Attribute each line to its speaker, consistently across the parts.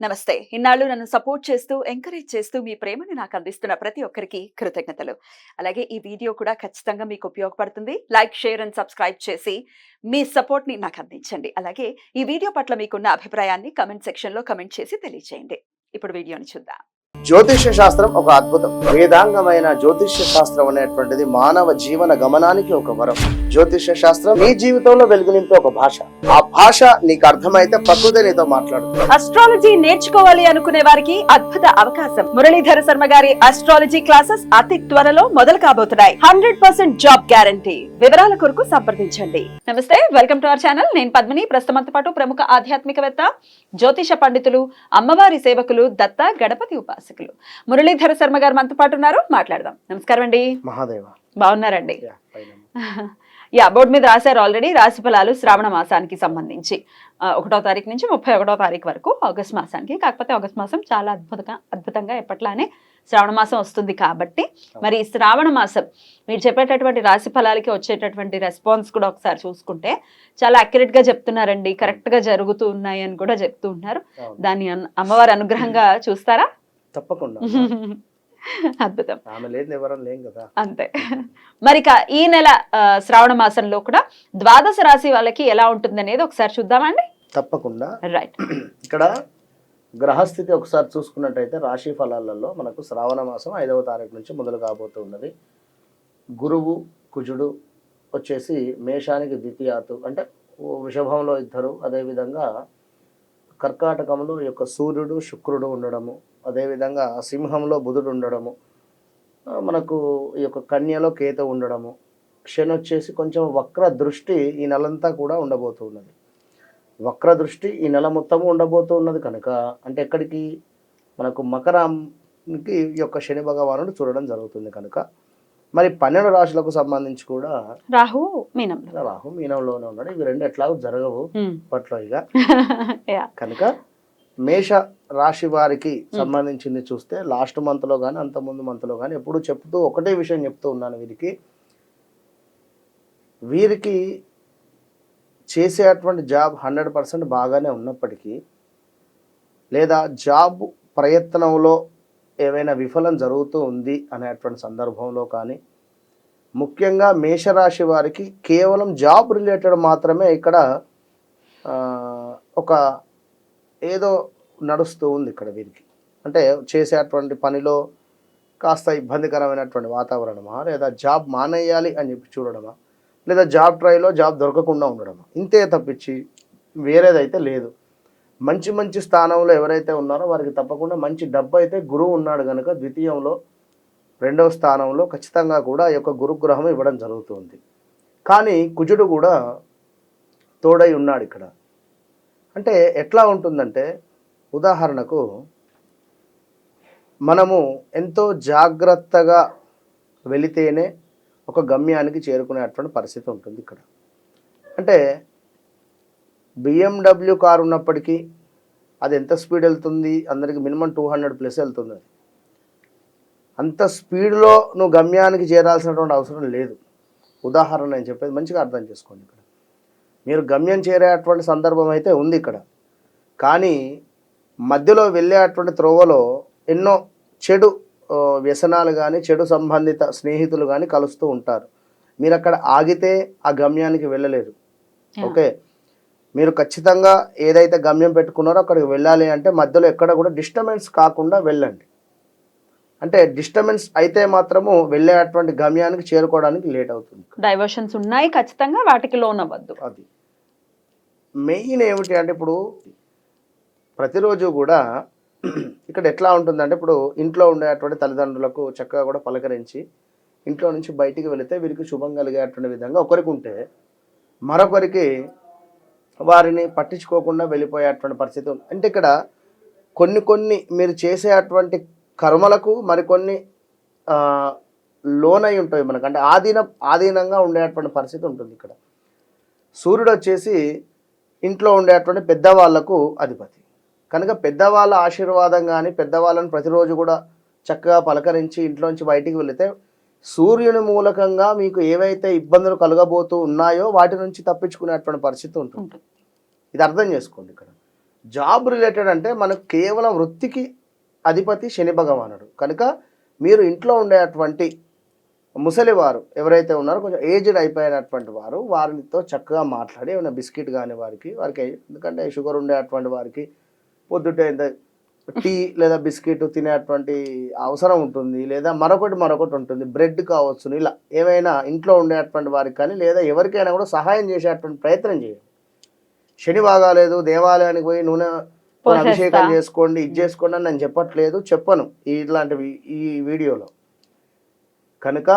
Speaker 1: నమస్తే. ఇన్నాళ్ళు నన్ను సపోర్ట్ చేస్తూ, ఎంకరేజ్ చేస్తూ మీ ప్రేమని నాకు అందిస్తున్న ప్రతి ఒక్కరికి కృతజ్ఞతలు. అలాగే ఈ వీడియో కూడా ఖచ్చితంగా మీకు ఉపయోగపడుతుంది. లైక్, షేర్ అండ్ సబ్స్క్రైబ్ చేసి మీ సపోర్ట్‌ని నాకు అందించండి. అలాగే ఈ వీడియో పట్ల మీకున్న అభిప్రాయాన్ని కామెంట్ సెక్షన్‌లో కామెంట్ చేసి తెలియజేయండి. ఇప్పుడు వీడియోని చూద్దాం.
Speaker 2: జ్యోతిష్య శాస్త్రం ఒక అద్భుతం. వేదాంగమైన జ్యోతిష్య శాస్త్రం అనేటువంటిది మానవ జీవన గమనానికి ఒక వరం. జ్యోతిష్య శాస్త్రం నీ జీవితంలో వెలుగునింపే ఒక భాష. ఆ భాష నీకు అర్థమైతే ప్రకృతి నీతో మాట్లాడుతుంది.
Speaker 1: అస్ట్రాలజీ నేర్చుకోవాలి అనుకునే వారికి అద్భుత అవకాశం. మురళీధర శర్మ గారి అస్ట్రాలజీ క్లాసెస్ అతి త్వరలో మొదలు కాబోతున్నాయి. 100% జాబ్ గ్యారంటీ. వివరాల కొరకు సంప్రదించండి. నమస్తే, వెల్కమ్ టు అవర్ ఛానల్. నేను పద్మిని. ప్రస్తుతంతో పాటు ప్రముఖ ఆధ్యాత్మికవేత్త, జ్యోతిష పండితులు, అమ్మవారి సేవకులు, దత్త గణపతి ఉపాసకులు మురళీధర శర్మ గారు మనతో పాటు ఉన్నారు. మాట్లాడదాం. నమస్కారం అండి.
Speaker 2: మహాదేవ.
Speaker 1: బాగున్నారండి? బోర్డు మీద రాశారు ఆల్రెడీ రాశి ఫలాలు శ్రావణ మాసానికి సంబంధించి 1వ తారీఖు నుంచి 31వ తారీఖు వరకు ఆగస్ట్ మాసానికి. కాకపోతే ఆగస్ట్ మాసం చాలా అద్భుతంగా ఎప్పట్లానే శ్రావణ మాసం వస్తుంది కాబట్టి మరి ఈ శ్రావణ మాసం మీరు చెప్పేటటువంటి రాశి ఫలాలకి వచ్చేటటువంటి రెస్పాన్స్ కూడా ఒకసారి చూసుకుంటే చాలా అక్యురేట్ గా చెప్తున్నారండి. కరెక్ట్ గా జరుగుతూ ఉన్నాయి అని కూడా చెప్తూ ఉన్నారు. దాన్ని అమ్మవారి అనుగ్రహంగా చూస్తారా?
Speaker 2: తప్పకుండా.
Speaker 1: అద్భుతం.
Speaker 2: అంతే.
Speaker 1: మరి ఈ నెల శ్రావణ మాసంలో కూడా ద్వాదశ రాశి వాళ్ళకి ఎలా ఉంటుంది అనేది ఒకసారి చూద్దామండి.
Speaker 2: తప్పకుండా.
Speaker 1: రైట్.
Speaker 2: ఇక్కడ గ్రహస్థితి ఒకసారి చూసుకున్నట్టయితే రాశి ఫలాలలో మనకు శ్రావణ మాసం 5వ తారీఖు నుంచి మొదలు కాబోతున్నది. గురువు కుజుడు వచ్చేసి మేషానికి ద్వితీయాతు అంటే వృషభంలో ఇద్దరు, అదేవిధంగా కర్కాటకంలో ఈ యొక్క సూర్యుడు శుక్రుడు ఉండడము, అదేవిధంగా సింహంలో బుధుడు ఉండడము, మనకు ఈ యొక్క కన్యలో కేతు ఉండడము, శని వచ్చేసి కొంచెం వక్ర దృష్టి ఈ నెలంతా కూడా ఉండబోతున్నది. వక్ర దృష్టి ఈ నెల మొత్తము ఉండబోతున్నది కనుక అంటే ఎక్కడికి మనకు మకరానికి ఈ యొక్క శని భగవానుడు చూడడం జరుగుతుంది కనుక మరి 12 రాశులకు సంబంధించి కూడా
Speaker 1: రాహు
Speaker 2: మీనంలోనే ఉన్నాడు. ఇవి రెండు ఎట్లాగో జరగవు పట్ల ఇక కనుక మేష రాశి వారికి సంబంధించింది చూస్తే లాస్ట్ మంత్ లో కానీ అంత ముందు మంత్ లో కానీ ఎప్పుడు చెప్తూ ఒకటే విషయం చెప్తూ ఉన్నాను. వీరికి చేసేటువంటి జాబ్ 100% బాగానే ఉన్నప్పటికీ లేదా జాబ్ ప్రయత్నంలో ఏవైనా విఫలం జరుగుతూ ఉంది అనేటువంటి సందర్భంలో కానీ ముఖ్యంగా మేషరాశి వారికి కేవలం జాబ్ రిలేటెడ్ మాత్రమే ఇక్కడ ఒక ఏదో నడుస్తూ ఉంది ఇక్కడ వీరికి. అంటే చేసేటువంటి పనిలో కాస్త ఇబ్బందికరమైనటువంటి వాతావరణమా, లేదా జాబ్ మానేయాలి అని చెప్పి చూడడమా, లేదా జాబ్ ట్రైలో జాబ్ దొరకకుండా ఉండడమా, ఇంతే తప్పించి వేరేదైతే లేదు. మంచి స్థానంలో ఎవరైతే ఉన్నారో వారికి తప్పకుండా మంచి డబ్బు అయితే గురువు ఉన్నాడు కనుక ద్వితీయంలో 2వ స్థానంలో ఖచ్చితంగా కూడా ఈ యొక్క గురుగ్రహం ఇవ్వడం జరుగుతుంది. కానీ కుజుడు కూడా తోడై ఉన్నాడు ఇక్కడ. అంటే ఎట్లా ఉంటుందంటే ఉదాహరణకు మనము ఎంతో జాగ్రత్తగా వెళితేనే ఒక గమ్యానికి చేరుకునేటువంటి పరిస్థితి ఉంటుంది ఇక్కడ. అంటే BMW కారు ఉన్నప్పటికీ అది ఎంత స్పీడ్ వెళ్తుంది, అందరికి మినిమం 200+ వెళ్తుంది. అది అంత స్పీడ్లో నువ్వు గమ్యానికి చేరాల్సినటువంటి అవసరం లేదు. ఉదాహరణ నేను చెప్పేది మంచిగా అర్థం చేసుకోండి. ఇక్కడ మీరు గమ్యం చేరేటువంటి సందర్భం అయితే ఉంది ఇక్కడ, కానీ మధ్యలో వెళ్ళేటువంటి త్రోవలో ఎన్నో చెడు వ్యసనాలు కానీ చెడు సంబంధిత స్నేహితులు కానీ కలుస్తూ ఉంటారు. మీరు అక్కడ ఆగితే ఆ గమ్యానికి వెళ్ళలేరు. ఓకే, మీరు ఖచ్చితంగా ఏదైతే గమ్యం పెట్టుకున్నారో అక్కడికి వెళ్ళాలి అంటే మధ్యలో ఎక్కడ కూడా డిస్టర్బెన్స్ కాకుండా వెళ్ళండి. అంటే డిస్టర్బెన్స్ అయితే మాత్రము వెళ్ళేటువంటి గమ్యానికి చేరుకోవడానికి లేట్ అవుతుంది.
Speaker 1: డైవర్షన్స్ ఉన్నాయి ఖచ్చితంగా, వాటికి లోన్ అవ్వద్దు.
Speaker 2: అది మెయిన్ ఏమిటి అంటే ఇప్పుడు ప్రతిరోజు కూడా ఇక్కడ ఎట్లా ఉంటుందంటే ఇప్పుడు ఇంట్లో ఉండేటువంటి తల్లిదండ్రులకు చక్కగా కూడా పలకరించి ఇంట్లో నుంచి బయటికి వెళితే వీరికి శుభం కలిగేటువంటి విధంగా ఒకరికి ఉంటే మరొకరికి వారిని పట్టించుకోకుండా వెళ్ళిపోయేటువంటి పరిస్థితి ఉంది. అంటే ఇక్కడ కొన్ని మీరు చేసేటువంటి కర్మలకు మరికొన్ని లోనై ఉంటాయి మనకు. అంటే ఆధీనంగా ఉండేటువంటి పరిస్థితి ఉంటుంది ఇక్కడ. సూర్యుడు వచ్చేసి ఇంట్లో ఉండేటువంటి పెద్దవాళ్లకు అధిపతి కనుక పెద్దవాళ్ళ ఆశీర్వాదం కానీ పెద్దవాళ్ళని ప్రతిరోజు కూడా చక్కగా పలకరించి ఇంట్లోంచి బయటికి వెళితే సూర్యుని మూలకంగా మీకు ఏవైతే ఇబ్బందులు కలగబోతూ ఉన్నాయో వాటి నుంచి తప్పించుకునేటువంటి పరిస్థితి ఉంటుంది. ఇది అర్థం చేసుకోండి ఇక్కడ. జాబ్ రిలేటెడ్ అంటే మనకు కేవలం వృత్తికి అధిపతి శని భగవానుడు కనుక మీరు ఇంట్లో ఉండేటువంటి ముసలివారు ఎవరైతే ఉన్నారో కొంచెం ఏజ్డ్ అయిపోయినటువంటి వారు వారితో చక్కగా మాట్లాడి ఏమైనా బిస్కెట్ కానీ వారికి ఎందుకంటే షుగర్ ఉండేటువంటి వారికి పొద్దుటే టీ లేదా బిస్కెట్ తినేటువంటి అవసరం ఉంటుంది, లేదా మరొకటి ఉంటుంది, బ్రెడ్ కావచ్చు, ఇలా ఏమైనా ఇంట్లో ఉండేటువంటి వారికి కానీ లేదా ఎవరికైనా కూడా సహాయం చేసేటువంటి ప్రయత్నం చేయండి. శని బాగాలేదు దేవాలయానికి పోయి నూనె అభిషేకం చేసుకోండి ఇది చేసుకోండి అని నేను చెప్పను ఇట్లాంటివి ఈ వీడియోలో. కనుక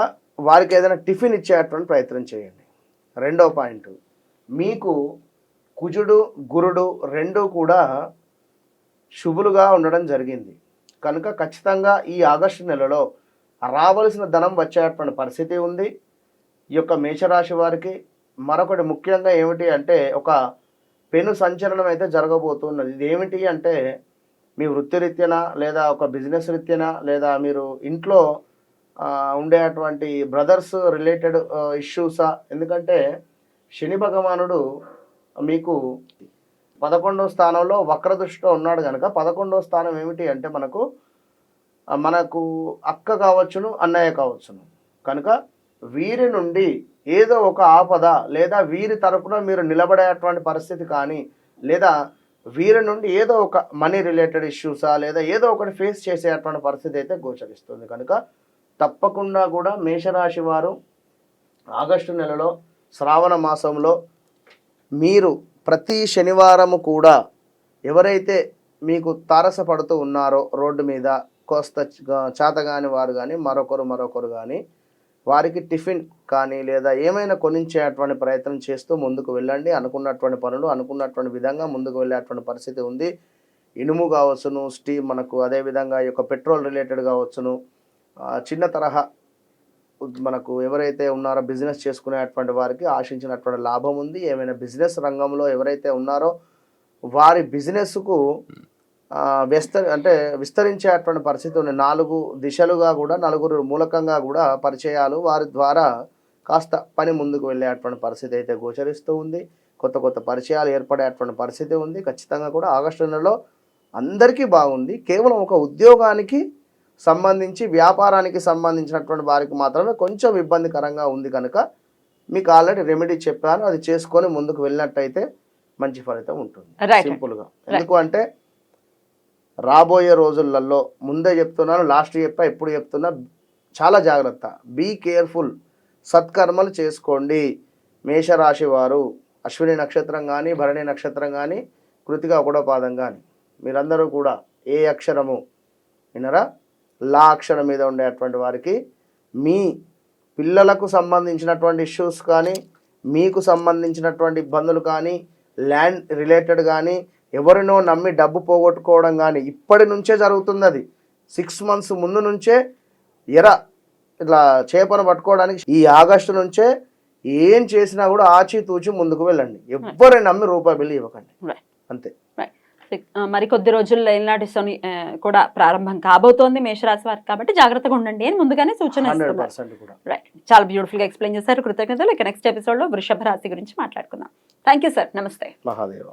Speaker 2: వారికి ఏదైనా టిఫిన్ ఇచ్చేటువంటి ప్రయత్నం చేయండి. రెండో పాయింట్, మీకు కుజుడు గురుడు రెండూ కూడా శుభులుగా ఉండడం జరిగింది కనుక ఖచ్చితంగా ఈ ఆగస్టు నెలలో రావాల్సిన ధనం వచ్చేటువంటి పరిస్థితి ఉంది ఈ యొక్క మేషరాశి వారికి. మరొకటి ముఖ్యంగా ఏమిటి అంటే ఒక పెను సంచలనం అయితే జరగబోతున్నది. ఇది ఏమిటి అంటే మీ వృత్తిరీత్యన లేదా ఒక బిజినెస్ రీత్యన లేదా మీరు ఇంట్లో ఉండేటువంటి బ్రదర్స్ రిలేటెడ్ ఇష్యూసా. ఎందుకంటే శని భగవానుడు మీకు 11వ స్థానంలో వక్రదృష్టిలో ఉన్నాడు కనుక 11వ స్థానం ఏమిటి అంటే మనకు అక్క కావచ్చును అన్నయ్య కావచ్చును కనుక వీరి నుండి ఏదో ఒక ఆపద లేదా వీరి తరపున మీరు నిలబడేటువంటి పరిస్థితి కానీ లేదా వీరి నుండి ఏదో ఒక మనీ రిలేటెడ్ ఇష్యూసా లేదా ఏదో ఒకటి ఫేస్ చేసేటువంటి పరిస్థితి అయితే గోచరిస్తుంది. కనుక తప్పకుండా కూడా మేషరాశి వారు ఆగస్టు నెలలో శ్రావణ మాసంలో మీరు ప్రతి శనివారము కూడా ఎవరైతే మీకు తారసపడుతూ ఉన్నారో రోడ్డు మీద కోస్త చేతగాని వారు కానీ మరొకరు కానీ వారికి టిఫిన్ కానీ లేదా ఏమైనా కొనించేటువంటి ప్రయత్నం చేస్తూ ముందుకు వెళ్ళండి. అనుకున్నటువంటి పనులు అనుకున్నటువంటి విధంగా ముందుకు వెళ్ళేటువంటి పరిస్థితి ఉంది. ఇనుము కావచ్చును, స్టీమ్ మనకు అదేవిధంగా ఈ యొక్క పెట్రోల్ రిలేటెడ్ కావచ్చును, చిన్న తరహా మనకు ఎవరైతే ఉన్నారో బిజినెస్ చేసుకునేటువంటి వారికి ఆశించినటువంటి లాభం ఉంది. ఏమైనా బిజినెస్ రంగంలో ఎవరైతే ఉన్నారో వారి బిజినెస్కు విస్తరించేటువంటి పరిస్థితి ఉంది. 4 దిశలుగా కూడా నలుగురు మూలకంగా కూడా పరిచయాలు వారి ద్వారా కాస్త పని ముందుకు వెళ్ళేటువంటి పరిస్థితి అయితే గోచరిస్తూ ఉంది. కొత్త పరిచయాలు ఏర్పడేటువంటి పరిస్థితి ఉంది. ఖచ్చితంగా కూడా ఆగస్టు నెలలో అందరికీ బాగుంది. కేవలం ఒక ఉద్యోగానికి సంబంధించి వ్యాపారానికి సంబంధించినటువంటి వారికి మాత్రమే కొంచెం ఇబ్బందికరంగా ఉంది కనుక మీకు ఆల్రెడీ రెమెడీ చెప్పాను, అది చేసుకొని ముందుకు వెళ్ళినట్టయితే మంచి ఫలితం ఉంటుంది. సింపుల్గా ఎందుకు అంటే రాబోయే రోజులలో ముందే చెప్తున్నాను, లాస్ట్ చెప్పా ఇప్పుడు చెప్తున్నా, చాలా జాగ్రత్త, బీ కేర్ఫుల్, సత్కర్మలు చేసుకోండి. మేషరాశి వారు అశ్విని నక్షత్రం కానీ భరణి నక్షత్రం కానీ కృతిక 1వ పాదం కానీ మీరందరూ కూడా ఏ అక్షరము వినరా లా అక్షరం మీద ఉండేటువంటి వారికి మీ పిల్లలకు సంబంధించినటువంటి ఇష్యూస్ కానీ మీకు సంబంధించినటువంటి ఇబ్బందులు కానీ ల్యాండ్ రిలేటెడ్ కానీ ఎవరినో నమ్మి డబ్బు పోగొట్టుకోవడం కానీ ఇప్పటి నుంచే జరుగుతుంది. అది 6 months ముందు నుంచే ఇట్లా చేపను పట్టుకోవడానికి ఈ ఆగస్టు నుంచే ఏం చేసినా కూడా ఆచితూచి ముందుకు వెళ్ళండి. ఎవరైనా నమ్మి రూపాయి బిల్లు ఇవ్వకండి, అంతే.
Speaker 1: మరి కొద్ది రోజుల్లో ఏలినాటి శని కూడా ప్రారంభం కాబోతోంది మేషరాశి వారికి, కాబట్టి జాగ్రత్తగా ఉండండి అని ముందుగానే సూచన ఇస్తున్నారు. రైట్, చాలా బ్యూటిఫుల్ గా ఎక్స్ప్లెయిన్ చేశారు. కృతజ్ఞతలు. ఇక నెక్స్ట్ ఎపిసోడ్ లో వృషభ రాశి గురించి మాట్లాడుకుందాం. థ్యాంక్ యూ సార్, నమస్తే.
Speaker 2: మహాదేవ.